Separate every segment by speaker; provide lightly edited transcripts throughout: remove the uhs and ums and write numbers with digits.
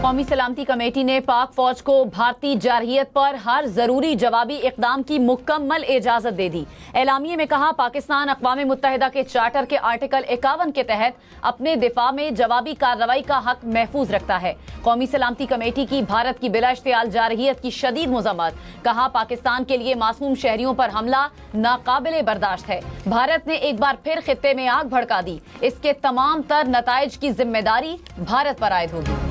Speaker 1: कौमी सलामती कमेटी ने पाक फौज को भारतीय जारहियत पर हर जरूरी जवाबी इकदाम की मुकम्मल इजाजत दे दी। एलामिये में कहा, पाकिस्तान अक़वाम मुत्तहिदा के चार्टर के आर्टिकल 51 के तहत अपने दिफा में जवाबी कार्रवाई का हक महफूज रखता है। कौमी सलामती कमेटी की भारत की बिला इश्तियाल जारहियत की शदीद मज़म्मत। कहा, पाकिस्तान के लिए मासूम शहरियों पर हमला नाकाबिले बर्दाश्त है। भारत ने एक बार फिर खित्ते में आग भड़का दी। इसके तमाम तर नताइज की जिम्मेदारी भारत पर आयद होगी।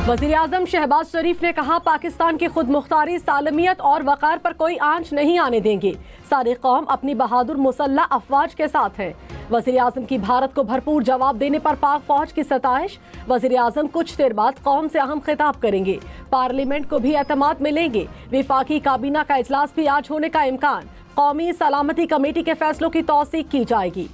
Speaker 2: वज़ीर-ए-आज़म शहबाज शरीफ ने कहा, पाकिस्तान की खुद मुख्तारी, सालमियत और वक़ार पर कोई आंच नहीं आने देंगे। सारी कौम अपनी बहादुर मुसल्लह अफवाज के साथ है। वज़ीर-ए-आज़म की भारत को भरपूर जवाब देने पर पाक फौज की सताइश। वज़ीर-ए-आज़म कुछ देर बाद कौम से अहम खिताब करेंगे। पार्लियामेंट को भी एतमाद मिलेंगे। वफाकी काबीना का इजलास भी आज होने का इम्कान। कौमी सलामती कमेटी के फैसलों की तौसीक की जाएगी।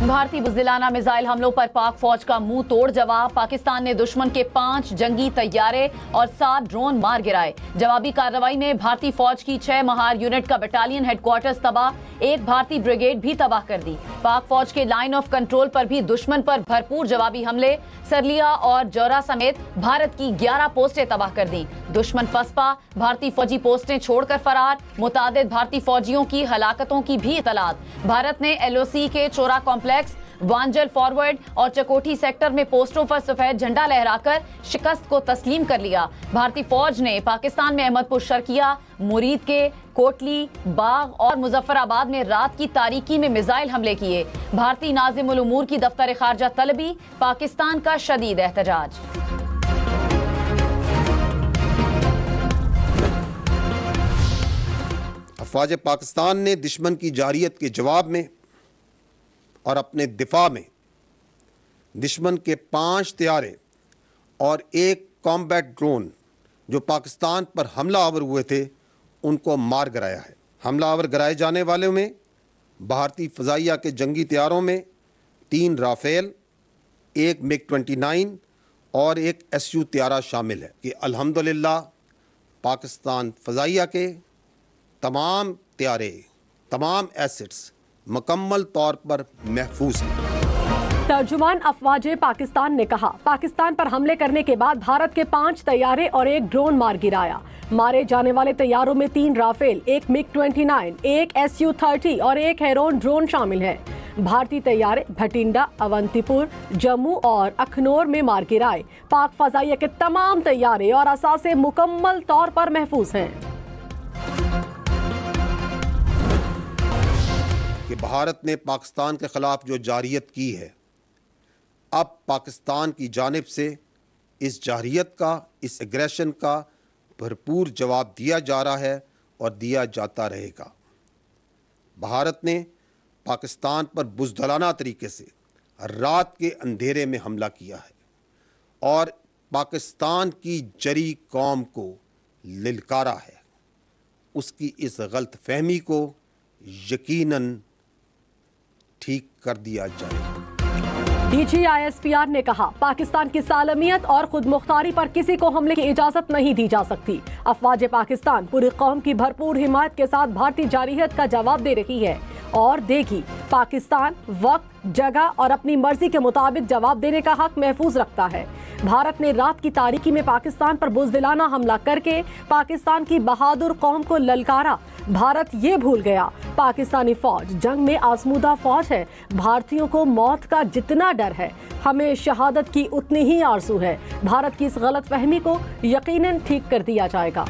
Speaker 1: भारतीय बुज़दिलाना मिसाइल हमलों पर पाक फौज का मुंह तोड़ जवाब। पाकिस्तान ने दुश्मन के 5 जंगी तैयारे और 7 ड्रोन मार गिराए। जवाबी कार्रवाई में भारतीय फौज की 6 महार यूनिट का बटालियन हेडक्वार्टर्स तबाह, 1 भारतीय ब्रिगेड भी तबाह कर दी। पाक फौज के लाइन ऑफ कंट्रोल पर भी दुश्मन पर भरपूर जवाबी हमले। सरलिया और जौरा समेत भारत की 11 पोस्टें तबाह कर दी। दुश्मन पसपा भारतीय फौजी पोस्टें छोड़कर फरार। मुतादिद भारतीय फौजियों की हलाकतों की भी इतलात। भारत ने LOC के चोरा कॉम्प्लेक्स, वांजल फॉरवर्ड और चकोठी सेक्टर में पोस्टों पर सफेद झंडा लहराकर शिकस्त को तस्लीम कर लिया। भारतीय फौज ने पाकिस्तान में अहमदपुर शर्किया, मुरीद के कोटली, बाग और मुजफ्फराबाद में रात की तारीकी में मिसाइल हमले किए। भारतीय नाज़िमुल उमूर की दफ्तर खारजा तलबी, पाकिस्तान का शदीद एहतजाज।
Speaker 3: अफवाज पाकिस्तान ने दुश्मन की जारहियत के जवाब में और अपने दिफा में दुश्मन के 5 तैयारे और 1 कॉम्बैट ड्रोन जो पाकिस्तान पर हमला आवर हुए थे उनको मार गिराया है। हमला आवर गिराए जाने वालों में भारतीय फ़ज़ाइया के जंगी तैयारों में 3 राफेल, 1 MiG-29 और 1 SU तैयारा शामिल है कि अल्हम्दुलिल्लाह पाकिस्तान फ़ज़ाइया के तमाम तैयारे, तमाम एसेट्स मुकम्मल तौर पर महफूज है।
Speaker 2: तर्जुमान अफवाज पाकिस्तान ने कहा, पाकिस्तान पर हमले करने के बाद भारत के 5 तैयारे और 1 ड्रोन मार गिराया। मारे जाने वाले तैयारों में 3 राफेल, 1 MiG-29, 1 SU-30 और 1 हेरोन ड्रोन शामिल है। भारतीय तैयारे भटिंडा, अवंतीपुर, जम्मू और अखनौर में मार गिराए। पाक फ़ज़ाइया के तमाम तैयारे और असासे मुकम्मल तौर पर महफूज हैं।
Speaker 3: कि भारत ने पाकिस्तान के ख़िलाफ़ जो जारहियत की है, अब पाकिस्तान की जानिब से इस जारहियत का, इस एग्रेशन का भरपूर जवाब दिया जा रहा है और दिया जाता रहेगा। भारत ने पाकिस्तान पर बुज़दिलाना तरीके से रात के अंधेरे में हमला किया है और पाकिस्तान की जरी कौम को लिलकारा है। उसकी इस गलत फहमी को यकीनन ठीक कर दिया जाएगा।
Speaker 2: DG ISPR ने कहा, पाकिस्तान की सालमियत और खुद मुख्तारी पर किसी को हमले की इजाजत नहीं दी जा सकती। अफवाज पाकिस्तान पूरी कौम की भरपूर हिमायत के साथ भारतीय जारहियत का जवाब दे रही है और देगी। पाकिस्तान वक्त, जगह और अपनी मर्जी के मुताबिक जवाब देने का हक महफूज रखता है। भारत ने रात की तारीकी में पाकिस्तान पर बुज़दिलाना हमला करके पाकिस्तान की बहादुर कौम को ललकारा। भारत ये भूल गया, पाकिस्तानी फौज जंग में आजमूदा फौज है। भारतीयों को मौत का जितना डर है, हमें शहादत की उतनी ही आरज़ू है। भारत की इस गलत फहमी को यकीनन ठीक कर दिया जाएगा।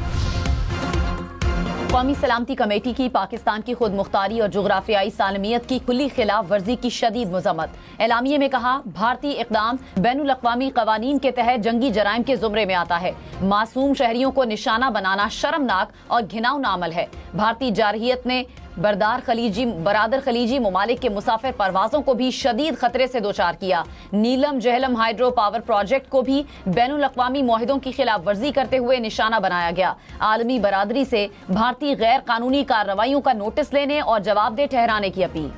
Speaker 1: कौमी सलामती कमेटी की पाकिस्तान की खुद मुख्तारी और जोग्राफियाई सालमियत की कुल्ली खिलाफ वर्जी की शदीद मज़म्मत। एलामिये में कहा, भारतीय इक़दाम बैनुल अक़वामी क़वानीन के तहत जंगी जराइम के ज़ुमरे में आता है। मासूम शहरियों को निशाना बनाना शर्मनाक और घिनौना अमल है। भारतीय जारहियत ने बरादर खलीजी ममालिक के मुसाफिर परवाज़ों को भी शदीद खतरे से दोचार किया। नीलम जहलम हाइड्रो पावर प्रोजेक्ट को भी बैनुल अक़वामी मुआहिदों की खिलाफ वर्जी करते हुए निशाना बनाया गया। आलमी बरादरी से भारतीय गैर कानूनी कार्रवाइयों का नोटिस लेने और जवाबदेह ठहराने की अपील।